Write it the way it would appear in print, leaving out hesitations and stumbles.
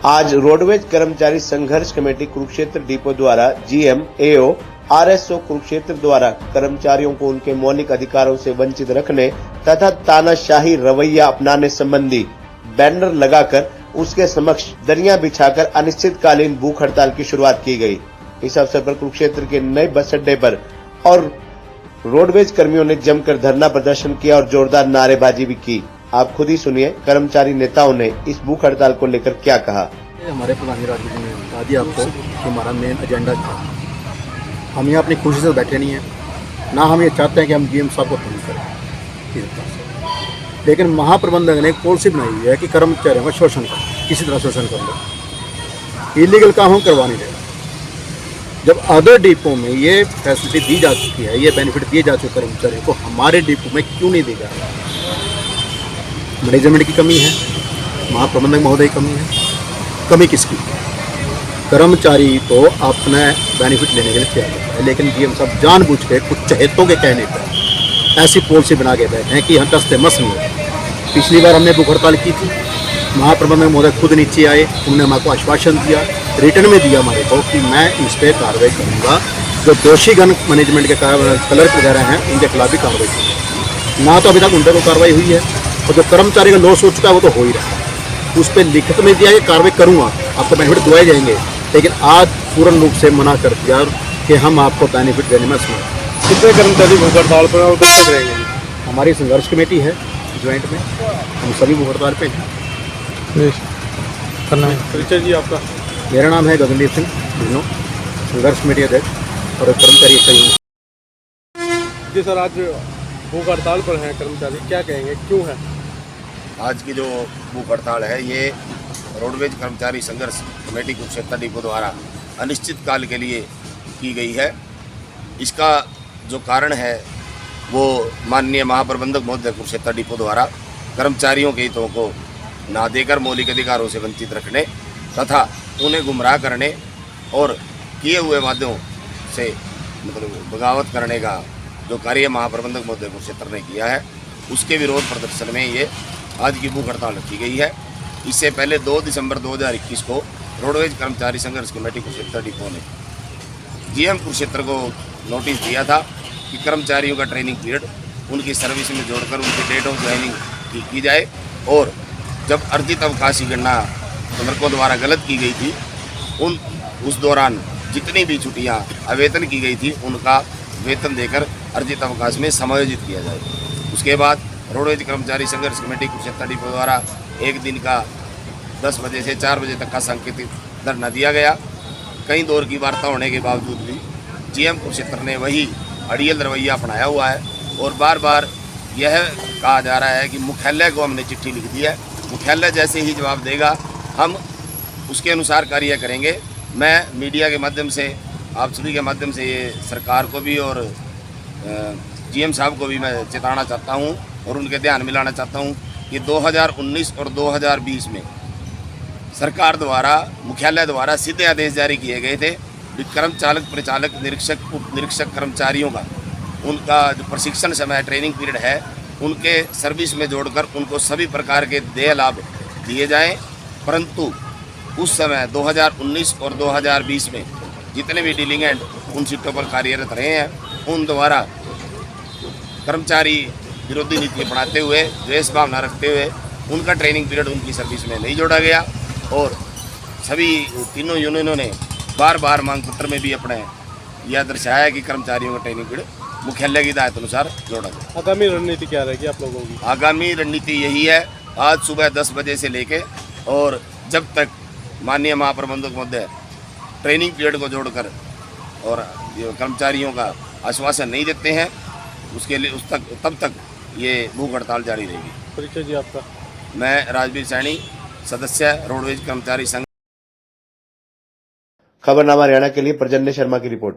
आज रोडवेज कर्मचारी संघर्ष कमेटी कुरुक्षेत्र डिपो द्वारा जीएम, एओ, आरएसओ कुरुक्षेत्र द्वारा कर्मचारियों को उनके मौलिक अधिकारों से वंचित रखने तथा तानाशाही रवैया अपनाने संबंधी बैनर लगाकर उसके समक्ष दरियां बिछाकर अनिश्चितकालीन भूख हड़ताल की शुरुआत की गई। इस अवसर पर कुरुक्षेत्र के नए बस अड्डे पर और रोडवेज कर्मियों ने जमकर धरना प्रदर्शन किया और जोरदार नारेबाजी भी की। आप खुद ही सुनिए कर्मचारी नेताओं ने इस भूख हड़ताल को लेकर क्या कहा। हमारे प्रधान राजू जी ने बता दिया आपको कि हमारा मेन एजेंडा था। हम यहाँ अपनी खुशी से बैठे नहीं हैं, ना हम ये चाहते हैं कि हम जीएम साहब को तंग करें, लेकिन महाप्रबंधक ने एक पॉलिसी बनाई है कि कर्मचारियों का शोषण कर, किसी तरह शोषण कर लो, इलीगल काम हम करवा नहीं रहे। जब अदर डिपो में ये फैसिलिटी दी जा चुकी है, ये बेनिफिट दिए जा चुके कर्मचारियों को, हमारे डिपो में क्यों नहीं दी जा रहा? मैनेजमेंट की कमी है, महाप्रबंधक महोदय की कमी है। कमी किसकी? कर्मचारी तो अपने बेनिफिट लेने के लिए तैयार होता है, लेकिन जीएम साहब जानबूझ के कुछ चहेतों के कहने पर ऐसी पॉलिसी बना के बैठे हैं कि हम दस्ते मस नहीं होते। पिछली बार हमने भूख हड़ताल की थी, महाप्रबंधक महोदय खुद नीचे आए, उन्होंने हमारे आश्वासन दिया, रिटर्न में दिया हमारे को कि मैं इस पर कार्रवाई करूँगा। जो दोषीगण मैनेजमेंट के क्लर्क वगैरह हैं उनके खिलाफ भी कार्रवाई करूँगा। ना तो अभी तक उन पर कार्रवाई हुई है, और जो कर्मचारी का लॉस हो चुका है वो तो हो ही रहा है। उस पर लिखित में दिया कि कार्रवाई करूँगा, आपको बेनिफिट दिलाए जाएंगे, लेकिन आज पूर्ण रूप से मना कर दिया कि हम आपको बेनिफिट देने में असमर्थ। कितने कर्मचारी भूख हड़ताल पर और कैसे रहेंगे? हमारी संघर्ष कमेटी है ज्वाइंट में, हम सभी भूख हड़ताल पे हैं। परिचय जी आपका? मेरा नाम है गगनदीप सिंह, संघर्ष कमेटी अध्यक्ष और कर्मचारी संघ। जी सर, आज भूख हड़ताल पर हैं कर्मचारी, क्या कहेंगे, क्यों है? आज की जो भूख हड़ताल है ये रोडवेज कर्मचारी संघर्ष कमेटी कुरुक्षेत्र डिपो द्वारा अनिश्चितकाल के लिए की गई है। इसका जो कारण है वो माननीय महाप्रबंधक महोदय कुरुक्षेत्र डिपो द्वारा कर्मचारियों के हितों को ना देकर मौलिक अधिकारों से वंचित रखने तथा उन्हें गुमराह करने और किए हुए वादों से बगावत करने का जो कार्य महाप्रबंधक महोदय कुरुक्षेत्र ने किया है, उसके विरोध प्रदर्शन में ये आज की भूख हड़ताल रखी गई है। इससे पहले 2 दिसंबर 2021 को रोडवेज कर्मचारी संघर्ष कमेटी कुरुक्षेत्र डिपो ने जीएम कुरुक्षेत्र को नोटिस दिया था कि कर्मचारियों का ट्रेनिंग पीरियड उनकी सर्विस में जोड़कर उनकी डेट ऑफ ज्वाइनिंग की जाए, और जब अर्जित अवकाश की गणना क्लर्कों द्वारा गलत की गई थी, उस दौरान जितनी भी छुट्टियां अवेतन की गई थी उनका वेतन देकर अर्जित अवकाश में समायोजित किया जाए। उसके बाद रोडवेज कर्मचारी संघर्ष कमेटी कुरुक्षेत्र डिपो द्वारा एक दिन का 10 बजे से 4 बजे तक का सांकेतिक धरना दिया गया। कई दौर की वार्ता होने के बावजूद भी जीएम कुरुक्षेत्र ने वही अड़ियल रवैया अपनाया हुआ है, और बार बार यह कहा जा रहा है कि मुख्यालय को हमने चिट्ठी लिख दी है, मुख्यालय जैसे ही जवाब देगा हम उसके अनुसार कार्य करेंगे। मैं मीडिया के माध्यम से, आप सभी के माध्यम से ये सरकार को भी और जीएम साहब को भी मैं चेताना चाहता हूँ और उनके ध्यान में लाना चाहता हूँ कि 2019 और 2020 में सरकार द्वारा, मुख्यालय द्वारा सीधे आदेश जारी किए गए थे कि कर्मचालक, परिचालक, निरीक्षक, उप निरीक्षक कर्मचारियों का उनका जो प्रशिक्षण समय ट्रेनिंग पीरियड है उनके सर्विस में जोड़कर उनको सभी प्रकार के देय लाभ दिए जाएं। परंतु उस समय 2019 और 2020 में जितने भी डीलिंग एंड उन सीटों पर कार्यरत रहे हैं उन द्वारा कर्मचारी विरोधी नीति अपनाते हुए, द्वेष भावना रखते हुए उनका ट्रेनिंग पीरियड उनकी सर्विस में नहीं जोड़ा गया, और सभी तीनों यूनियनों ने बार बार मांग पत्र में भी अपने यह दर्शाया कि कर्मचारियों का ट्रेनिंग पीरियड मुख्यालय की हिदायत अनुसार जोड़ा गया। आगामी रणनीति क्या रहेगी आप लोगों की? आगामी रणनीति यही है, आज सुबह 10 बजे से लेके और जब तक माननीय महाप्रबंधक महोदय ट्रेनिंग पीरियड को जोड़कर और कर्मचारियों का आश्वासन नहीं देते हैं उसके लिए तब तक ये भूख हड़ताल जारी रहेगी। परिचय जी आपका? मैं राजवीर सैनी, सदस्य रोडवेज कर्मचारी संघ। खबरनामा हरियाणा के लिए प्रजन्य शर्मा की रिपोर्ट।